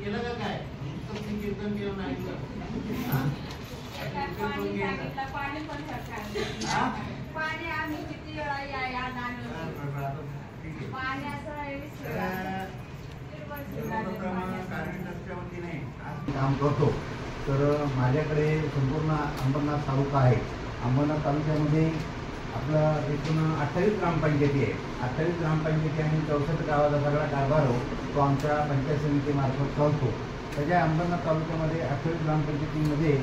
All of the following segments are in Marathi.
केलं का काय? नुसतं कीर्तन केलं नाही का? पाणी पण पाणी आम्ही किती वेळा या पाणी असं काम करतो. तर माझ्याकडे संपूर्ण अंबरनाथ तालुका आहे. अंबरनाथ तालुक्यामध्ये आपला एकूण 28 ग्रामपंचायती आहे. 28 ग्रामपंचायती आणि 64 गावाचा सगळा कारभार तो आमच्या पंचायत समितीमार्फत चालतो. त्याच्या अंबरनाथ तालुक्यामध्ये 28 ग्रामपंचायतीमध्ये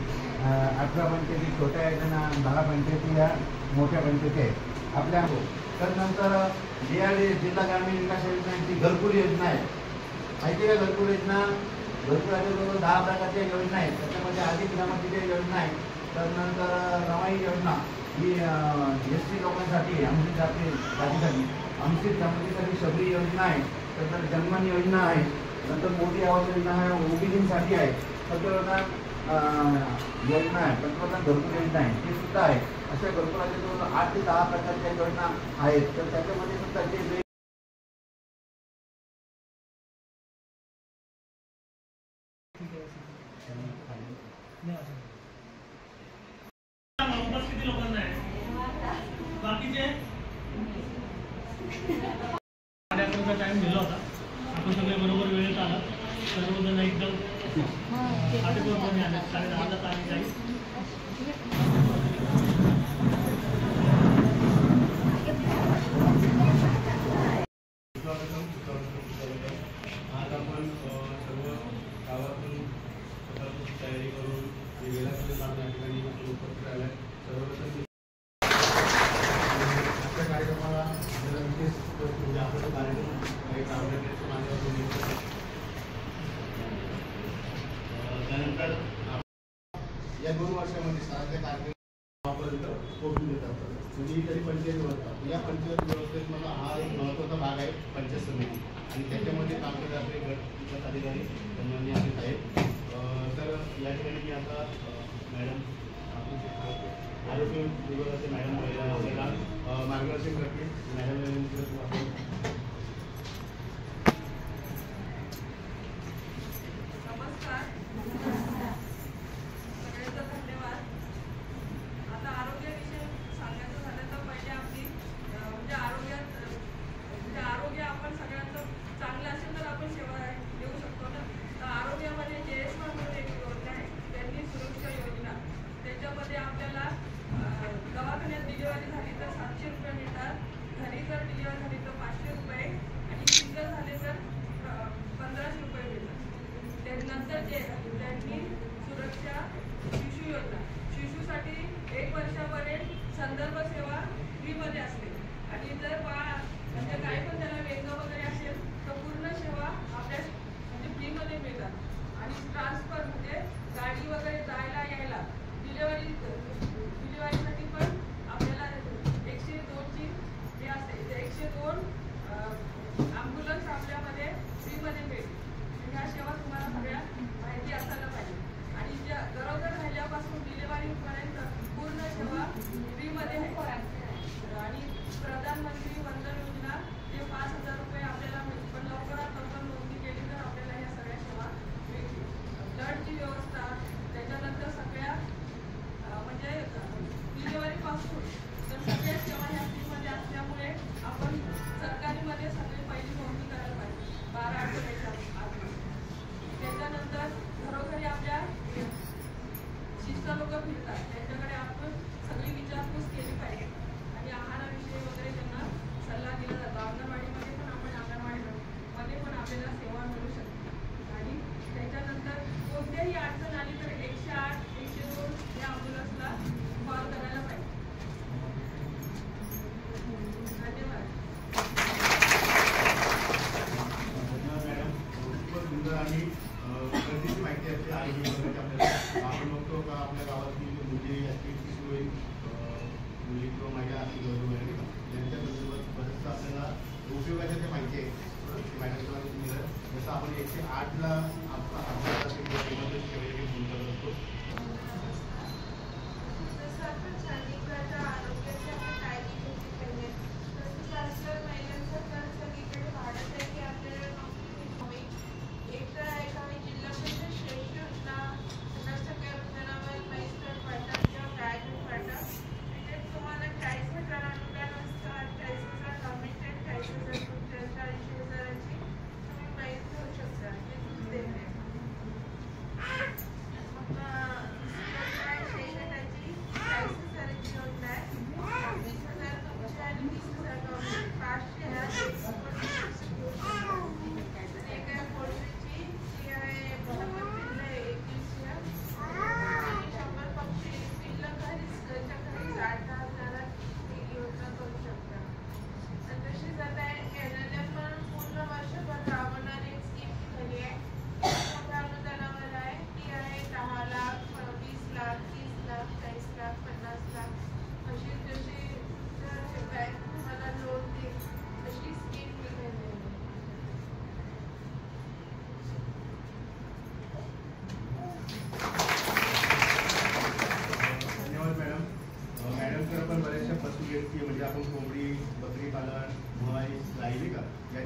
18 पंचायती छोट्या आहेत आणि 10 पंचायती या मोठ्या पंचायती आहेत आपल्या. तर नंतर जिल्हा ग्रामीण विकास योजनांची घरकुल योजना आहे. माहिती का घरकुल योजना? घरकुलाच्या जवळ 10 प्रकारच्या योजना आहेत. त्याच्यामध्ये आर्थिक जमातीच्या योजना आहे. तर नंतर रमाई योजना ही SC लोकांसाठी अनुसूचित जातीसाठी अनुसूचित जमातीसाठी शबरी योजना आहे. नंतर जनमन योजना आहे. नंतर मोठी आवास योजना आहे, OBCसाठी आहे. पंतप्रधान योजना आहे, पंतप्रधान घरकुल योजना आहे, ती सुद्धा आहे. अशा घरकुलाच्या जवळ 8 ते 10 प्रकारच्या योजना आहेत. तर त्याच्यामध्ये सुद्धा जे किती लोकांना आहे बाकीचे टाइम दिला होता. आपण सगळे बरोबर वेळेत आला. सर्वजण एकदम आठवणीने आले. 10:30 तारीख जाईल. आज आपण सर्व गावातून सकाळची तयारी करून वेगवेगळ्या काम या ठिकाणी उपस्थित आल्या. सर्वप्रथम आजच्या कार्यक्रमाला विशेष म्हणजे आपण कार्यक्रम एक आवडण्याच्या माध्यमातून त्यानंतर या 2 वर्षामध्ये साध्या कार्यक्रमापर्यंत पोहोचून देतात. म्हणजे ही तरी पंचायत व्यवस्था. या पंचायत व्यवस्थेत मला हा एक महत्त्वाचा भाग आहे पंचायत समिती आणि त्याच्यामध्ये काम करत आपले गट विकास अधिकारी सन्माननीय आहेत. तर या ठिकाणी मी आता मॅडम आरोग्य विभागाचे मॅडम आपल्याला मार्गदर्शन करतील. मॅडम दवाखान्यात डिलिव्हरी झाली तर 700 रुपये मिळतात. घरी जर डिलिव्हरी झाली तर 500 रुपये आणि सिंगल झाले तर 1500 रुपये मिळतात. त्यानंतर त्यांनी सुरक्षा शिशु योजना, शिशुसाठी 1 वर्षापर्यंत संदर्भ सेवा फ्रीमध्ये असते आणि जर म्हणजे काही पण त्याला वेग वगैरे असेल तर पूर्ण सेवा आपल्या म्हणजे फ्रीमध्ये मिळतात. आणि ट्रान्सफर म्हणजे गाडी वगैरे जायला यायला डिलिव्हरीसाठी पण आपल्याला 102 ची हे असते. 102 ॲम्ब्युलन्स आपल्यामध्ये फ्रीमध्ये मिळते. ह्या सेवा तुम्हाला सगळ्या माहिती असायला पाहिजे. आणि ज्या गरोदर राहिल्यापासून डिलिव्हरीपर्यंत पूर्ण सेवा फ्रीमध्ये आहे. आणि प्रधानमंत्री वंदन योजना ते 5000 रुपये आपल्याला मिळते. पण लवकरात लवकर नोंदणी केली तर आपल्याला ह्या सगळ्या सेवा मिळतील. ब्लडची व्यवस्था, त्याच्यानंतर सगळ्या म्हणजे डिलिव्हरीपासून तर सगळ्या सेवा ह्या फ्रीमध्ये असल्यामुळे आपण सरकारीमध्ये सगळी पहिली नोंदणी करायला पाहिजे 12 आठवड्याच्या आत. त्याच्यानंतर घरोघरी आपल्या शिस्त लोक फिरतात, त्यांच्याकडे आपण सगळी विचारपूस केली पाहिजे आणि आहाराविषयी वगैरे त्यांना सल्ला दिला जातो. अंगणवाडीमध्ये पण आपण अंगणवाडीमध्ये पण आपल्याला सेवा मिळू शकते. आणि त्याच्यानंतर कोणत्याही अडचण आली तर 108 102 या ॲम्ब्युलन्सला कॉल करायला पाहिजे. धन्यवाद. मॅडम खूपच सुंदर आणि गरजेची माहिती असते आरोग्य विभागाची. आपण बघतो का आपल्या गावातली मुली असतील किशोरी मुली किंवा महिला असतील वगैरे त्यांच्या संदर्भात बरंचसं आपल्याला उपयोगाच्या ज्या माहिती आहे मॅडमला दिलं. जसं आपण 108ला आपला सेवेसाठी फोन करत असतो. महिलांचं तर सगळीकडे वाढत आहे की आपल्याला एक तर एका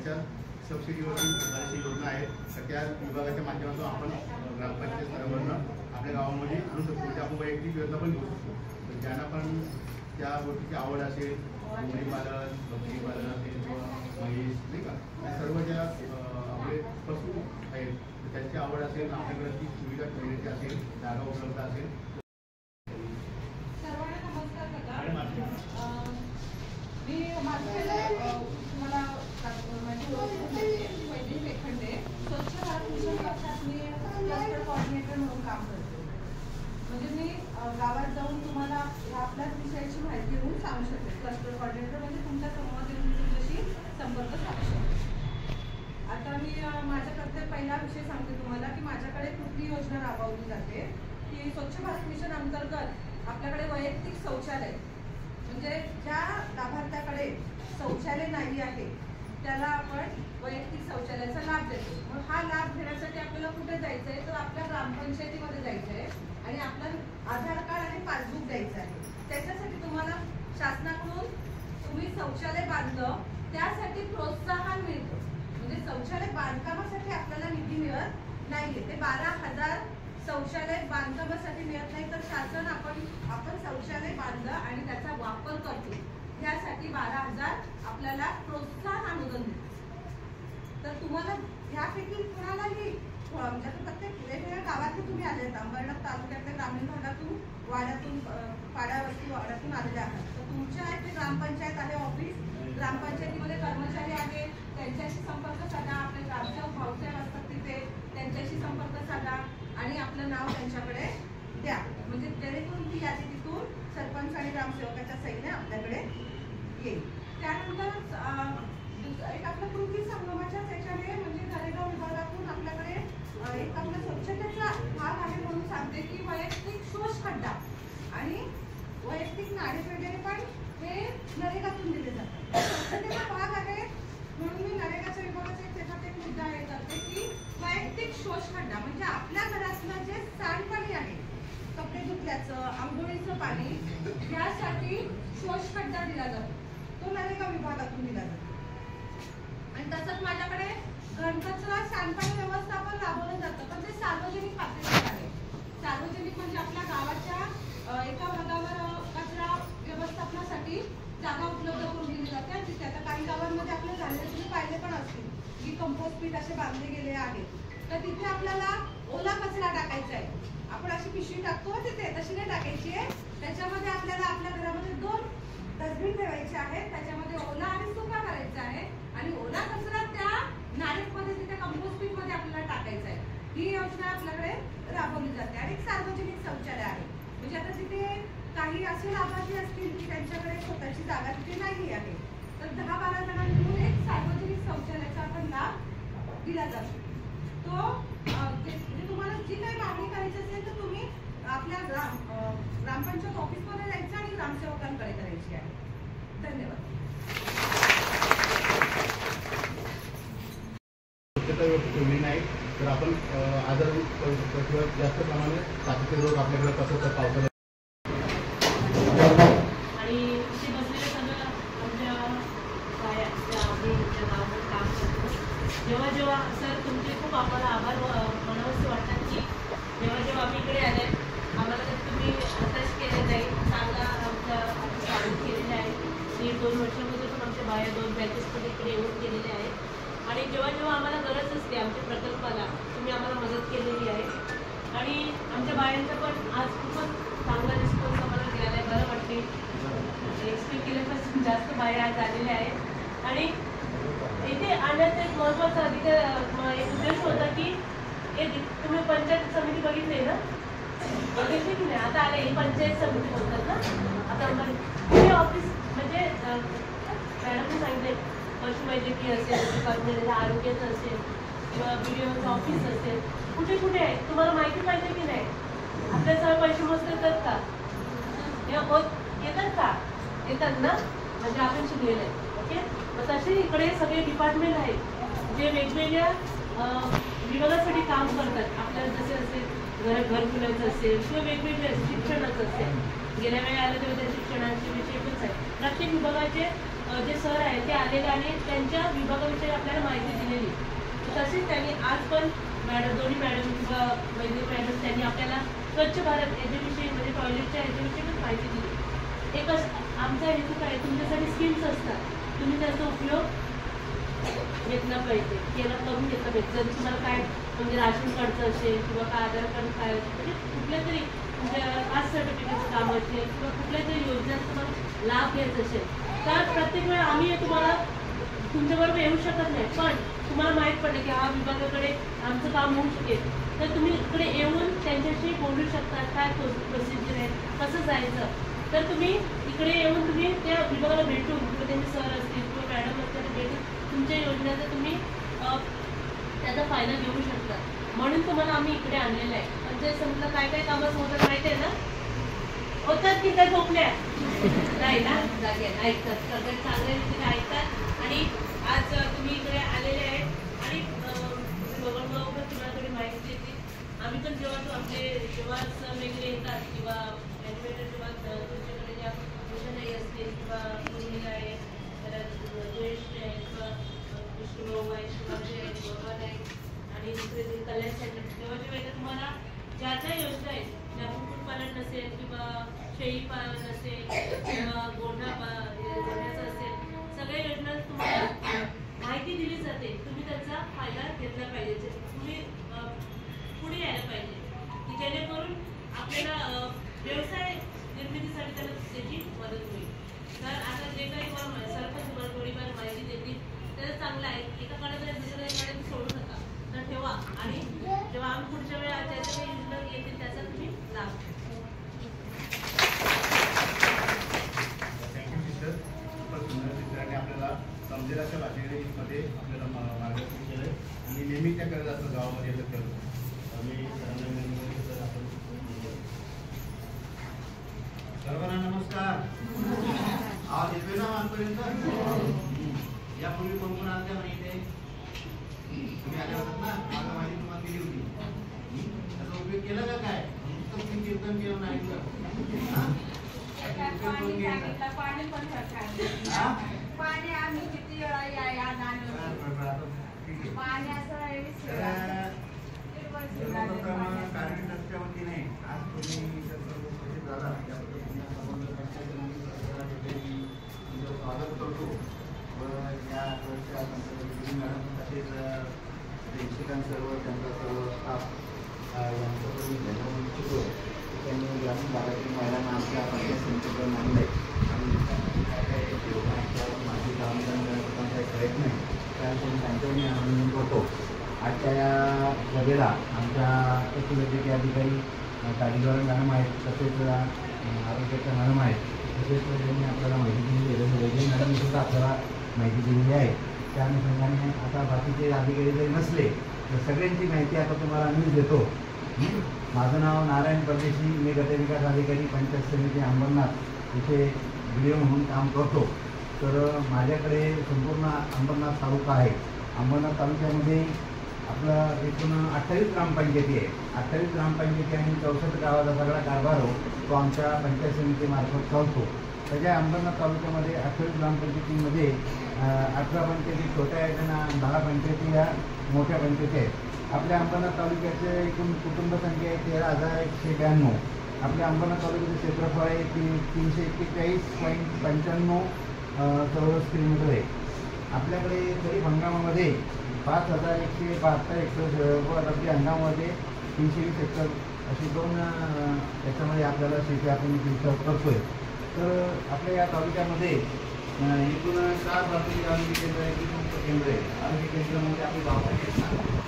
त्यांच्या सबसिडीवरती बऱ्याचशा योजना आहेत, तर त्या विभागाच्या माध्यमातून आपण ग्रामपंचायत स्तरावरनं आपल्या गावामध्ये आणू शकतो. म्हणजे आपण वैयक्तिक योजना पण घेऊ शकतो. तर ज्यांना पण त्या गोष्टीची आवड असेल, कोंबडी पालन, बकरी पालन असेल किंवा म्हैस नाही का, या सर्व ज्या आपले पशु आहेत तर त्यांची आवड असेल, आपल्याकडे ती सुविधा ठेवण्याची असेल, जागा उपलब्ध असेल. सर्वांना नमस्कार काका. मी तुम्हाला माझी ओळख वैदिक लेखंडे, स्वच्छ भारत मिशन पक्षात मी क्लस्टर कोऑर्डिनेटर म्हणून काम करते. म्हणजे मी गावात जाऊन तुम्हाला आपल्याच विषयाची माहिती देऊन सांगू शकते. क्लस्टर कोऑर्डिनेटर म्हणजे तुमच्या समोर येऊन तुमच्याशी संपर्क साधू शकते. आता मी माझ्या प्रत्येक पहिला विषय सांगते तुम्हाला की माझ्याकडे कुठली योजना राबवली जाते की स्वच्छ भारत मिशन अंतर्गत आपल्याकडे वैयक्तिक शौचालय, म्हणजे ज्या लाभार्थ्याकडे शौचालय नाही आहे त्याला आपण वैयक्तिक शौचालयाचा लाभ देतो. मग हा लाभ घेण्यासाठी आपल्याला कुठे जायचं आहे, तर आपल्या ग्रामपंचायतीमध्ये जायचं आहे आणि आपलं आधार कार्ड आणि पासबुक द्यायचं आहे. त्याच्यासाठी तुम्हाला शासनाकडून तुम्ही शौचालय बांधलं त्यासाठी प्रोत्साहन मिळतं. म्हणजे शौचालय बांधकामासाठी आपल्याला निधी मिळत नाहीये. ते 12,000 शौचालय बांधकामासाठी मिळत नाही, तर शासन आपण शौचालय बांधलं आणि त्याचा वापर करतो यासाठी 12,000 आपल्याला प्रोत्साहन अनुदान देते. तर तुम्हाला ह्यापैकी कुणालाही म्हणजे प्रत्येक वेगवेगळ्या गावातून तुम्ही आले आहेत, अंबरनाथ तालुक्यातल्या ग्रामीण भागातून, वाड्यातून, पाड्यावरती वाड्यातून आलेले आहात, तर तुमच्या इथे ग्रामपंचायत आहे, ऑफिस, ग्रामपंचायतीमध्ये कर्मचारी आहे, त्यांच्याशी संपर्क साधा. आपले ग्रामसेवक भाऊसाहेब असतात तिथे, त्यांच्याशी संपर्क साधा आणि आपलं नाव त्यांच्याकडे द्या. म्हणजे जेणेकरून ती यादी तिथून सरपंच आणि ग्रामसेवकाच्या सहीने आपल्याकडे येईल. त्यानंतर एक आपल्या कृती संगमाच्या त्याच्याने म्हणजे नरेगाव विभागातून आपल्याकडे एक आपला स्वच्छतेचा भाग आहे म्हणून सांगते की वैयक्तिक शोष खड्डा आणि वैयक्तिक नाडेपेढे पण हे नरेगातून दिले जातात. स्वच्छतेचा भाग आहे म्हणून मी नरेगाच्या विभागाचा त्याच्यात एक मुद्दा हे करते की वैयक्तिक शोष खड्डा म्हणजे आपल्या घरातलं जे सांडपाणी आहे, कपडे धुतल्याचं, आंघोळीचं पाणी, यासाठी शोष खड्डा दिला जातो. तो नरेगा विभागातून दिला जातो. आणि तसंच माझ्याकडे घनकचरा सांडपाणी व्यवस्थापन राबवलं जातं, पण ते सार्वजनिक पातळीवर आहे. सार्वजनिक म्हणजे आपल्या गावाच्या एका भागावर कचरा व्यवस्थापनासाठी जागा उपलब्ध करून दिली जाते. तिथे आता काही गावांमध्ये आपल्या झालेले तुम्ही पाहिले पण असतील की कंपोस्ट पीट असे बांधले गेले आहेत, तर तिथे आपल्याला ओला कचरा टाकायचा आहे. आपण अशी पिशवी टाकतो तिथे, तशी नाही टाकायची आहे. त्याच्यामध्ये आपल्याला आपल्या घरामध्ये 2 डस्टबिन ठेवायचे आहेत, त्याच्यामध्ये ओला आणि सुका करायचा आहे आणि ओला कचरा त्या नालेमध्ये तिथे कंपोस्ट पीट मध्ये आपल्याला टाकायचा आहे. ही योजना आपल्याकडे राबवली जाते. आणि एक सार्वजनिक शौचालय आहे, म्हणजे आता तिथे काही असे लाभार्थी असतील की त्यांच्याकडे स्वतःची जागा तिथे नाही आहे, तर 10-12 जणांनी मिळून एक सार्वजनिक शौचालयाचा आपण लाभ दिला जातो. तो म्हणजे तुम्हाला जी काही मागणी करायची असेल तर तुम्ही आपल्या ग्रामपंचायत ऑफिसमध्ये जायचं आणि ग्रामसेवकांकडे करायची आहे. धन्यवाद. ठेवली नाही तर आपण आजारी पडू शकतो किंवा जास्त प्रमाणे साथीचे रोग आपल्याकडे कसं तर पावसाळ्यात. आणि इथे बसलेले सगळं आमच्या बाया ज्या आम्ही त्या गावामध्ये काम करतो, जेव्हा सर तुमचे खूप आम्हाला आभार मानावंसे वाटतात की जेव्हा आम्ही इकडे आले आम्हाला तर तुम्ही अटॅच केलेलं आहे, चांगला आमच्या स्वागत केलेलं आहे. 1-2 वर्षामध्ये पण आमच्या बाया 2 बॅचेसमध्ये इकडे येऊन गेलेले आहेत. आणि जेव्हा आम्हाला गरज असते आमच्या प्रकल्पाला तुम्ही आम्हाला मदत केलेली आहे. आणि आमच्या बायांचा पण आज खूपच चांगला रिस्पॉन्स आम्हाला मिळाला आहे. बरं वाटते, एक्सपेक्ट केल्यापासून जास्त बाया आज आलेल्या आहेत. आणि इथे आण्याचा एक महत्त्वाचा एक उद्देश होता की तुम्ही पंचायत समिती बघितली ना, बघितली की नाही, आता आले ही पंचायत समिती बोलतात ना. आता हे ऑफिस म्हणजे मॅडमने सांगितले पशुवैद्यकीय असेल, आरोग्याचं असेल किंवा BDOचं ऑफिस असेल, कुठे कुठे आहे तुम्हाला माहिती पाहिजे की नाही. आपल्यासह पैसे मस्त येतात का, येतात का, येतात ना, म्हणजे आपण शिकलेलं आहे. ओके, मग तसे इकडे सगळे डिपार्टमेंट आहेत जे वेगवेगळ्या विभागासाठी काम करतात. आपल्याला जसे असेल घरकुलाचं असेल किंवा वेगवेगळे शिक्षणाचं असेल. गेल्या वेळी आलं तेव्हा त्या शिक्षणाचे विषय पण आहे. प्रत्येक विभागाचे जे सर आहेत ते आलेले आणि त्यांच्या विभागाविषयी आपल्याला माहिती दिलेली. तसेच त्यांनी आज पण दोन्ही मॅडम किंवा वैद्य मॅडम त्यांनी आपल्याला स्वच्छ भारत याच्याविषयी म्हणजे टॉयलेटच्या याच्याविषयी पण माहिती दिली. एकच आमचा हेतू काय, तुमच्यासाठी स्किल्स असतात, तुम्ही त्याचा उपयोग घेतला पाहिजे, करून घेतला पाहिजे. जर तुम्हाला काय म्हणजे राशन कार्डचं असेल किंवा काय आधार कार्ड काय म्हणजे कुठल्या तरी तुमच्या कास्ट सर्टिफिकेटचं काम असेल किंवा कुठल्या तरी योजनेचा तुम्हाला लाभ घ्यायचा असेल तर प्रत्येक वेळा आम्ही तुम्हाला तुमच्याबरोबर येऊ शकत नाही, पण तुम्हाला माहीत पडलं की हा विभागाकडे आमचं काम होऊ शकेल तर तुम्ही इकडे येऊन त्यांच्याशी बोलू शकता. काय प्रोसिजर आहे, कसं जायचं, तर तुम्ही इकडे येऊन तुम्ही त्या विभागाला भेटून किंवा त्यांचे सर असतील किंवा मॅडम असतील भेटून तुमच्या योजनेचा तुम्ही त्याचा फायदा घेऊ शकता. म्हणून तुम्हाला आम्ही इकडे आणलेलं आहे. पंचायत समितीला काय काय कामं होतात माहिती आहे ना? होतात की काय झोपल्या नाही ना, जागे ऐकतात, सगळे चांगल्या रीतीने ऐकतात. आणि आज तुम्ही इकडे आलेले आहेत आणि बरोबर तुम्हाला थोडी माहिती देते. आम्ही पण जेव्हा सर वगैरे येतात किंवा ॲनिमेटर जेव्हा तुमच्याकडे ज्या भूषणाई असतील किंवा मुलीला आहे, ज्येष्ठ आहे किंवा विष्णुभाऊ आहे, शिवाजी आहे, भगवान आहे आणि दुसरे जे कल्याण सेंटर, तेव्हा जेव्हा तुम्हाला ज्या ज्या योजना आहेत, ज्या कुक्कुटपालन नसेल किंवा शेळीपालन असेल किंवा गोंड्याचं असेल, सगळ्या योजना तुम्हाला माहिती दिली जाते. तुम्ही त्याचा फायदा घेतला पाहिजे, तुम्ही पुढे यायला पाहिजे की जेणेकरून आपल्याला व्यवसाय निर्मितीसाठी त्याला त्याची मदत होईल. तर आता जे काही सरपंच तुम्हाला थोडीफार माहिती देतील त्याचं चांगलं आहे. एका काळामध्ये दुसऱ्या काळात सोडू नका, तर ठेवा आणि जेव्हा आम्ही पुढच्या वेळा ज्याच्या काही योजना येतील त्याचा तुम्ही लाभ घ्या. Thank you sister. खूपच सुंदर सिस्टरने आपल्याला समजेल अशा भाषेमध्ये आपल्याला मार्गदर्शन केलं आणि नेहमी त्या करत असतं गावामध्ये येतं करत. मी सर आपण सर्वांना नमस्कार. आवाज येतोय ना आजपर्यंत? यापूर्वी कोण कोण आलत्या माहिती तुम्ही आल्या होतात ना, मला माहिती तुम्हाला दिली होती. त्याचा उपयोग केला का काय? तुम्ही कीर्तन केलं नाही का? पाणी पण पाणी आम्ही किती वेळा पाणी कार्य रस्त्यावरती नाही. आज तुम्ही झाला त्याबद्दल स्वागत करतो व या मॅडम तसेच शिक्षकां सर्व त्यांचा सर्व स्टाफ यांच्याकडून धन्यवाद इच्छितो. त्यांनी ग्रामीण भागातील महिलांना आमच्या पंचायत समितीकडे मानलं आहे आणि काय काय माझी कामगार काही कळत नाही त्यासाठी त्यांच्यावर आनंद करतो. आजच्या या सभेला आमच्या पशुवैद्यकीय अधिकारी काळजीवार मॅडम आहेत, तसेच आरोग्याच्या मॅडम आहेत, तसेच त्यांनी आपल्याला माहिती दिली आहे. वैद्य मॅडम सुद्धा आपल्याला माहिती दिलेली आहे. त्या अनुषंगाने आता बाकीचे अधिकारी जरी नसले तर सगळ्यांची माहिती आता तुम्हाला मीच देतो. माझं नाव नारायण परदेशी, मी गटविकास अधिकारी पंचायत समिती अंबरनाथ इथे व्हिडिओ म्हणून काम करतो. तर माझ्याकडे संपूर्ण अंबरनाथ तालुका आहे. अंबरनाथ तालुक्यामध्ये आपलं एकूण 28 ग्रामपंचायती आहे. 28 ग्रामपंचायती आणि 64 गावाचा सगळा कारभार तो आमच्या पंचायत समितीमार्फत चालतो. त्याच्या अंबरनाथ तालुक्यामध्ये 28 ग्रामपंचायतीमध्ये 18 पंचायती छोट्या आहेत आणि 10 पंचायती ह्या मोठ्या पंचायती आहेत. आपल्या अंबरनाथ तालुक्याचे एकूण कुटुंबसंख्या आहे 13,192. आपल्या अंबरनाथ तालुक्याचे क्षेत्रफळ आहे 341.95 चौरस किलोमीटर आहे. आपल्याकडे खरीप हंगामामध्ये 5,172 हेक्टर व रब्बी हंगामामध्ये 320 हेक्टर अशी दोन याच्यामध्ये आपल्याला शेती आपण करतो आहे. तर आपल्या या तालुक्यामध्ये एकूण 4 प्राथमिक आरोग्य केंद्र आहे, 3 उपकेंद्र आहे. आरोग्य केंद्रामध्ये आपली दवाखाने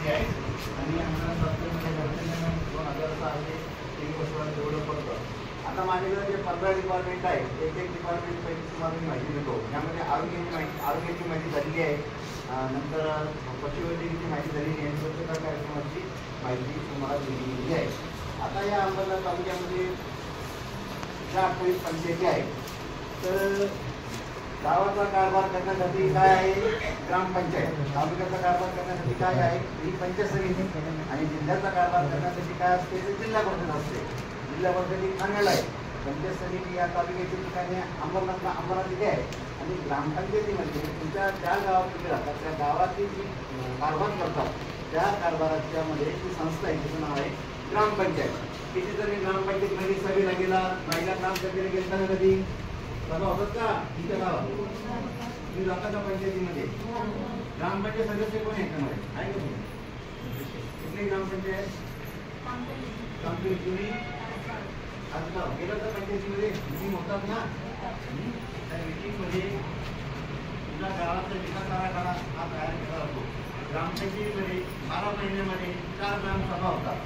आहे आणि आम्हाला स्वास्थ्यमध्ये 2006 3 वर्षाला तेवढं पडतं. आता माझ्याकडे जे 15 डिपार्टमेंट आहे, एक डिपार्टमेंट पैकी तुम्हाला मी माहिती देतो. यामध्ये आरोग्याची माहिती झालेली आहे, नंतर पशुवैद्यकीची माहिती झालेली आहे, स्वच्छता कार्यक्रमाची माहिती तुम्हाला दिलेली आहे. आता या अंबरनाथ तालुक्यामध्ये ज्या 28 पंचायती आहेत, तर गावाचा कारभार करण्यासाठी काय आहे ग्रामपंचायत, तालुक्याचा कारभार करण्यासाठी काय आहे ही पंचायत समिती, आणि जिल्ह्याचा कारभार करण्यासाठी काय असते ते जिल्हा परिषद असते. जिल्हा परिषद ही ठाण्याला आहे. पंचायत समिती या तालुक्याची ठिकाणी अंबरनाथ इथे आहे. आणि ग्रामपंचायतीमध्ये तुमच्या ज्या गावात तुम्ही राहतात त्या गावातली जी कारभार करतात त्या कारभाराच्या मध्ये जी संस्था आहे तिचं नाव आहे ग्रामपंचायत. कितीतरी ग्रामपंचायतीमध्ये सभेला गेला, महिला ग्रामसभेला गेला ना कधी सभा होतात का तुमच्या गावात? तुम्ही जाता का पंचायतीमध्ये? ग्रामपंचायत सदस्य कोण आहे त्यामध्ये आहे का तुम्ही? कुठली ग्रामपंचायत? तुम्ही आता गेलं तर पंचायतीमध्ये मिटिंग होतात ना, त्या मिटिंगमध्ये तुमच्या गावाचा विकास आराखडा हा तयार केला जातो. ग्रामपंचायतीमध्ये 12 महिन्यामध्ये 4 ग्रामसभा होतात.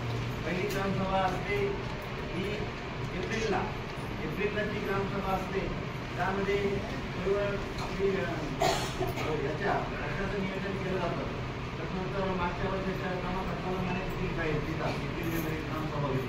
पहिली ग्रामसभा असते ही एप्रिलला ती ग्रामसभा असते. त्यामध्ये सर्व आपली याच्या पक्षाचं नियोजन केलं जातं. त्याच्यानंतर मागच्या वर्षाच्या ग्रामपंचायतीमध्ये मिटिंग आहे तिथं एप्रिलमध्ये ग्रामसभा होती.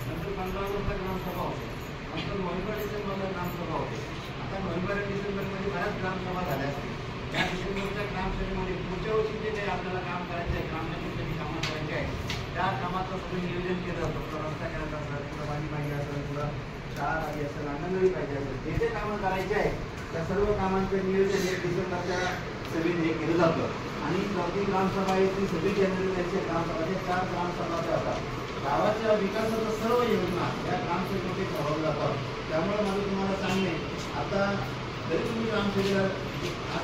नंतर 15 ऑगस्टला ग्रामसभा होते. नंतर नोव्हेंबर डिसेंबरला ग्रामसभा होते. आता नोव्हेंबर आणि डिसेंबरमध्ये बऱ्याच ग्रामसभा झाल्या असतील. त्या डिसेंबरच्या ग्रामसभेमध्ये पुढच्या वर्षी जे काही आपल्याला काम करायचं आहे, ग्रामपंचायतीची कामं करायची आहे, त्या कामाचं सगळं नियोजन केलं जातं. कुठं रस्ता करायचा असेल, कुठं पाणी पाहिजे असेल, कुठं शाळा पाहिजे असेल, अंगणवाडी पाहिजे असेल, जे जे कामं करायचे आहे त्या सर्व कामांचं नियोजन हे डिसेंबरच्या सभेत हे केलं जातं. आणि चौथी ग्रामसभा आहे ती 26 जानेवारीला ग्रामसभा 4 ग्रामसभा होतात. गावाच्या विकासाच्या सर्व योजना या ग्रामसभेमध्ये ठरवल्या जातात. त्यामुळे माझं तुम्हाला सांगणे, आता जरी तुम्ही ग्रामसभेला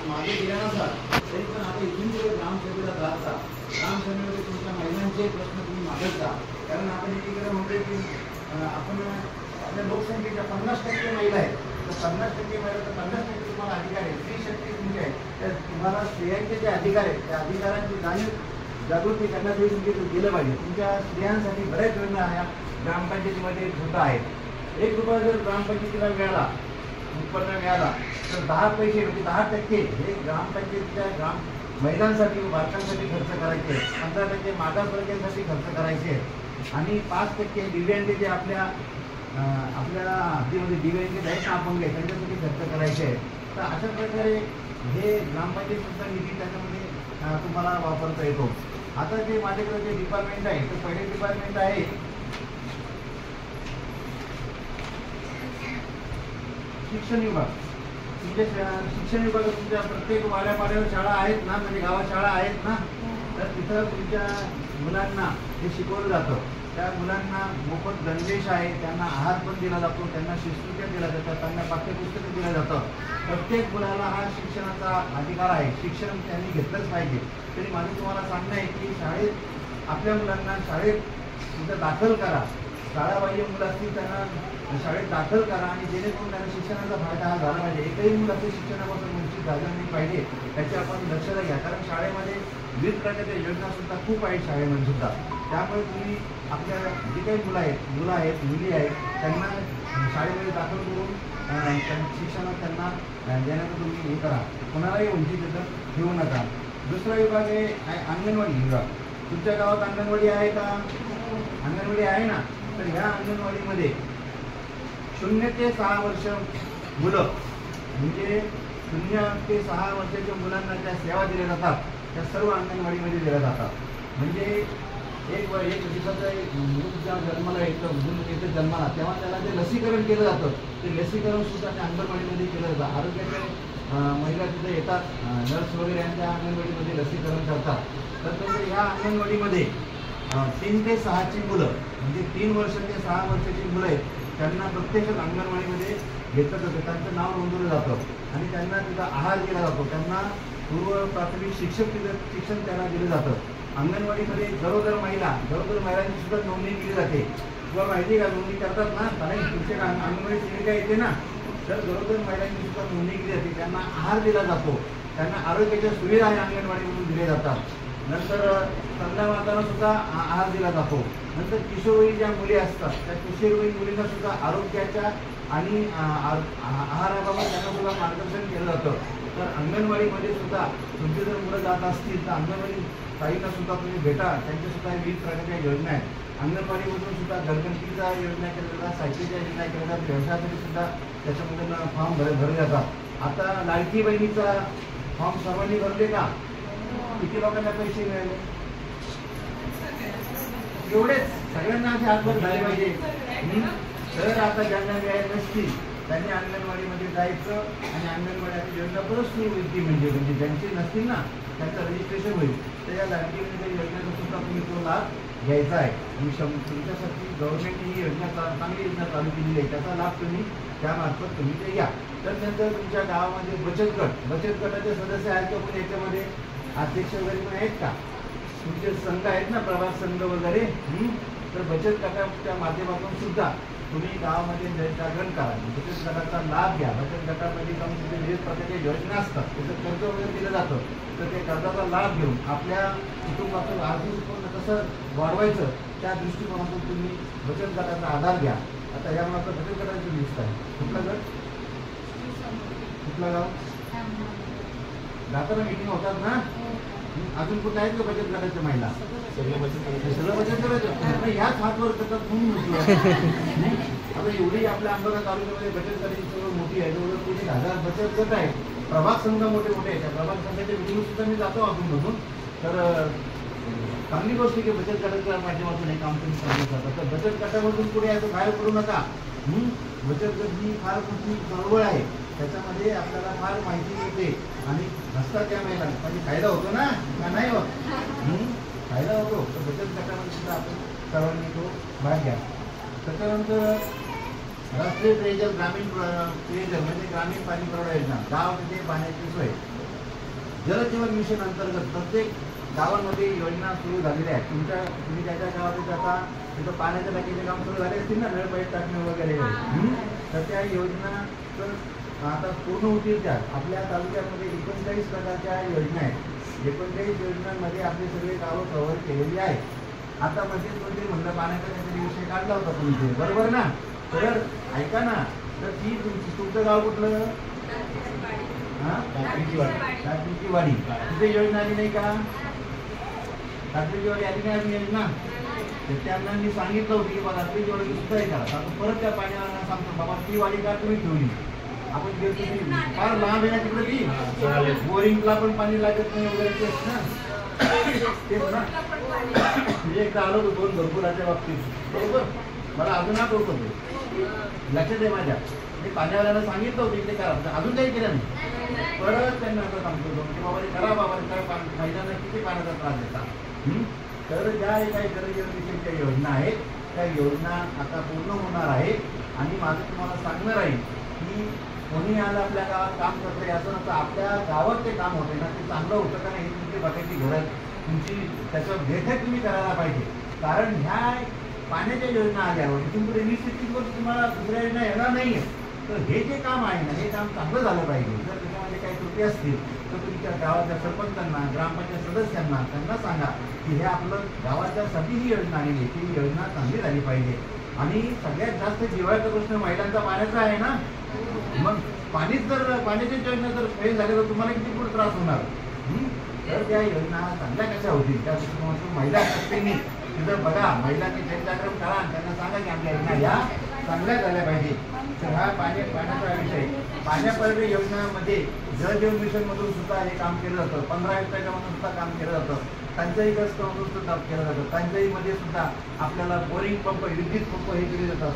मागे गेला नसाल तरी पण आता इथून जर ग्रामसभेला जाता, ग्रामसभेमध्ये तुमच्या महिलांचे प्रश्न तुम्ही मागत जा. कारण आपण एकीकडे म्हणतोय की आपण आपल्या लोकसंख्येच्या 50% महिला आहेत, तर 50% महिला तर 50% तुम्हाला अधिकार आहे. स्त्री शक्ती तुमची आहे, तर तुम्हाला स्त्रियांचे जे अधिकार आहेत त्या अधिकारांची जागृती करण्यासाठी तुमचे गेलं पाहिजे. तुमच्या स्त्रियांसाठी बऱ्याच योजना ह्या ग्रामपंचायतीमध्ये सुद्धा आहेत. 1 रुपया जर ग्रामपंचायतीला मिळाला, उत्पन्न मिळाला, तर 10 पैसे म्हणजे 10% हे ग्रामपंचायतीच्या महिलांसाठी बालकांसाठी खर्च करायचे, 15% मागासवर्गीयांसाठी खर्च करायचे आणि 5% दिव्यांग जे आपल्या हद्दीमध्ये दिव्यांग आहेत ना अपंग आहेत त्यांच्यासाठी खर्च करायचे आहे. तर अशा प्रकारे हे ग्रामपंचायतीचा निधी त्याच्यामध्ये तुम्हाला वापरता येतो. आता जे माझ्याकडे जे डिपार्टमेंट आहे तर पहिले डिपार्टमेंट आहे शिक्षण विभाग. तुमच्या शिक्षण विभागात तुमच्या प्रत्येक वाड्यापाड्यावर शाळा आहेत ना, म्हणजे गावात शाळा आहेत ना, तर तिथं तुमच्या मुलांना हे शिकवलं जातं. त्या मुलांना मोफत गणवेश आहे, त्यांना आहार पण दिला जातो, त्यांना शिस्तुत्या दिल्या जातात, त्यांना पाठ्यपुस्तकं दिलं जातं. प्रत्येक मुलाला हा शिक्षणाचा अधिकार आहे. शिक्षण त्यांनी घेतलंच पाहिजे. तरी माझं तुम्हाला सांगणं आहे की शाळेत आपल्या मुलांना शाळेत तुमचं दाखल करा. शाळाबाह्य मुलं असतील त्यांना शाळेत दाखल करा आणि जेणेकरून त्यांना शिक्षणाचा फायदा हा झाला पाहिजे. एकही मुलं असं शिक्षणापासून वंचित झालं नाही पाहिजे त्याची आपण लक्षात घ्या. कारण शाळेमध्ये विविध प्रकारच्या योजनासुद्धा खूप आहेत शाळेमध्ये सुद्धा. त्यामुळे तुम्ही आपल्या जे काही मुलं आहेत मुली आहेत त्यांना शाळेमध्ये दाखल करून शिक्षणात त्यांना देण्याचं तुम्ही हे करा. कोणालाही वंचित ठेवू नका. दुसरा विभाग आहे अंगणवाडी विभाग. तुमच्या गावात अंगणवाडी आहे का? अंगणवाडी आहे ना. तर ह्या अंगणवाडीमध्ये 0 ते 6 वर्ष मुलं म्हणजे 0 ते 6 वर्षाच्या मुलांना ज्या सेवा दिल्या जातात त्या सर्व अंगणवाडीमध्ये दिल्या जातात. म्हणजे एक दिवसाचं मूल जेव्हा जन्माला येतं जन्माला तेव्हा त्याला जे लसीकरण केलं जातं ते लसीकरण सुद्धा त्या अंगणवाडीमध्ये केलं जातं. आरोग्याच्या महिला तिथे येतात, नर्स वगैरे यांच्या अंगणवाडीमध्ये लसीकरण करतात. तर त्याच्या ह्या अंगणवाडीमध्ये 3 ते 6ची मुलं म्हणजे 3 वर्ष ते 6 वर्षाची मुलं आहेत त्यांना प्रत्यक्ष अंगणवाडीमध्ये घेतलं जातं. त्यांचं नाव नोंदवलं जातं आणि त्यांना तिथं आहार दिला जातो. त्यांना पूर्व प्राथमिक शिक्षण त्यांना दिलं जातं. अंगणवाडीमध्ये गरोदर महिलांची सुद्धा नोंदणी केली जाते. किंवा माहिती का नोंदणी करतात ना, कारण तुमच्या अंगणवाडी सेविका येते ना, तर गरोदर महिलांची सुद्धा नोंदणी केली जाते. त्यांना आहार दिला जातो. त्यांना आरोग्याच्या सुविधा अंगणवाडीमधून दिल्या जातात. नंतर स्तन्य मातांना सुद्धा आहार दिला जातो. नंतर किशोरवयीन ज्या मुली असतात त्या किशोरवयीन मुलींना सुद्धा आरोग्याच्या आणि आहाराबाबत त्यांना सुद्धा मार्गदर्शन केलं जातं. तर अंगणवाडीमध्ये सुद्धा तुमचे जर मुलं जात असतील तर अंगणवाडी ताईंना सुद्धा तुम्ही भेटा. त्यांच्यासुद्धा विविध प्रकारच्या योजना आहेत. अंगणवाडीमधून सुद्धा घरगंतीच्या योजना केल्या जातात, सायकलच्या योजना केल्या जातात, व्यवसायासाठी सुद्धा त्याच्यामधून फॉर्म भरले जातात. आता लाडकी बहिणीचा फॉर्म सर्वांनी भरले का? किती लोकांना पैसे मिळाले? एवढेच सगळ्यांना असे हातभर झाले पाहिजे. तर आता ज्यांना मिळाले नसतील त्यांनी अंगणवाडीमध्ये जायचं आणि अंगणवाडी योजना परत सुरू होईल ती म्हणजे ज्यांची नसतील ना त्यांचं रजिस्ट्रेशन होईल. तर या लाडकी बहीण योजनेचा सुद्धा तुम्ही तो लाभ घ्यायचा आहे. आणि तुमच्यासाठी गव्हर्नमेंटने ही योजना चांगली योजना चालू केलेली आहे, त्याचा लाभ तुम्ही त्यामार्फत तुम्ही ते घ्या. तर नंतर तुमच्या गावामध्ये बचत गटाचे सदस्य आहेत का पण याच्यामध्ये अध्यक्ष वगैरे पण आहेत का? तुमचे संघ आहेत ना, प्रभाग संघ वगैरे. तर बचत गटाच्या माध्यमातून सुद्धा तुम्ही गावामध्ये जनजागरण करा, बचत गटाचा लाभ घ्या. बचत गटामध्ये जाऊन तिथे विविध प्रकारच्या योजना असतात, त्याचं कर्ज वगैरे दिलं जातं. तर ते कर्जाचा लाभ घेऊन आपल्या कुटुंबाचं आर्थिक उत्पन्न कसं वाढवायचं त्या दृष्टिकोनातून तुम्ही बचत गटाचा आधार घ्या. आता यामुळे आता बचत गटाची लिस्ट आहे. कुठला गट, कुठला गाव, जाताना मिटिंग होतात ना. अजून कुठे आहेत का बचत गटाच्या महिला? सगळं बचत गटाचं याच हातवर करतात म्हणून म्हटलं. आता एवढी आपल्या अंबरनाथ तालुक्यामध्ये बचत गटाची सगळं मोठी आहे, जवळजवळ 1000 बचत गट आहे. प्रभाग संघ मोठे मोठे आहेत. त्या प्रभाग संघाच्या मिटिंग सुद्धा मी जातो अजून. तर चांगली गोष्ट की बचत गटाच्या माध्यमातून हे काम तुम्ही चालू करतात. तर बचत गटामधून पुढे याचं बाहेर पडू नका. बचत गट ही फार मोठी चळवळ आहे, त्याच्यामध्ये आपल्याला फार माहिती मिळते आणि हसतात त्या महिला म्हणजे फायदा होतो ना का नाही होत? फायदा होतो. तर बचत गटामध्ये सुद्धा आपण सर्वांनी तो भाग घ्या. त्याच्यानंतर राष्ट्रीय पेयजल ग्रामीण पेयजल म्हणजे ग्रामीण पाणी पुरवठा योजना, गाव तिथे पाण्याची सोय. जलजीवन मिशन अंतर्गत प्रत्येक गावामध्ये योजना सुरू झालेल्या आहेत. तुम्ही ज्या गावात जाता तिथं पाण्याच्या टाकीचे काम सुरू झाले असतील ना, नळ पाईप टाकणे वगैरे. तर त्या योजना तर आता पूर्ण होतील. त्या आपल्या तालुक्यामध्ये 39 प्रकारच्या योजना आहेत. 39 योजनांमध्ये आपली सगळे गावं कव्हर केलेली आहेत. आता मध्येच म्हणलं पाण्याचा काहीतरी विषय काढला होता तुमचे, बरोबर ना? तर ऐका ना, तर ती तुमचं गाव कुठलं? रात्रीची वाडी. तिथे योजना आली नाही का? रात्रीची वाडी आली नाही अजून योजना? तर त्यांना मी सांगितलं होतं की बाबा रात्रीची वाडी सुद्धा हे करा. आता परत त्या पाण्याला सांगतो बाबा ती वाडी का तुम्ही ठेवली? आपण गेलो फार लांब आहे ना तिकडे, ती बोरिंगला पण पाणी लागत नाही वगैरे तेच ना. मी एकदा आलो होतो 2 भरपुराच्या बाबतीत, बरोबर. मला अजून आठवतो लक्षात आहे माझ्या. मी पाण्यावाल्याला सांगितलं होतं इकडे करा, अजून काही केलं नाही. परत त्यांना असं सांगतो की बाबा करा बाबा, महिलांना किती पाण्याचा त्रास देतात. तर ज्या काही जलजीवनमिशनच्या योजना आहेत त्या योजना आता पूर्ण होणार आहेत. आणि माझं तुम्हाला सांगणार आहे की कोणी आलं आपल्या गावात काम करतं याचं नसतं, आपल्या गावात ते काम होते ना ते चांगलं होतं का नाही हे तुमची बघायची गरज, तुमची त्याच्यावर देखरेख तुम्ही करायला पाहिजे. कारण ह्या पाण्याच्या योजना आल्यावर इथून पुढे 20-25 वर्ष तुम्हाला दुसऱ्या योजना येणार नाही आहे. तर हे जे काम आहे ना हे काम चांगलं झालं पाहिजे. जर त्याच्यामध्ये काही त्रुटी असतील तर तुमच्या गावाच्या सरपंचांना, ग्रामपंचायत सदस्यांना त्यांना सांगा की हे आपलं गावाच्यासाठी ही योजना आलेली आहे, ती योजना चांगली झाली पाहिजे. आणि सगळ्यात जास्त जिव्हाळ्याचा प्रश्न महिलांचा पाण्याचा आहे ना. मग पाण्याची योजना जर फेल झाली तर तुम्हाला किती पुढे त्रास होणार. तर त्या योजना चांगल्या कशा होतील त्या दृष्टिकोनातून महिला शक्तींनी तिथं बघा, महिलांनी जनजागरण करा आणि त्यांना सांगा की आपल्या योजना या चांगल्या झाल्या पाहिजे. तर हा पाण्याचा विषय. पाण्यापर्यंत योजनामध्ये जलजीवन मिशन मधून सुद्धा हे काम केलं जातं. 15 हेक्टरमधून सुद्धा काम केलं जातं. टंचाईग्रस्त मधून सुद्धा केलं जातं. टंचाईमध्ये सुद्धा आपल्याला बोरिंग पंप, विद्युत पंप हे केले जातात.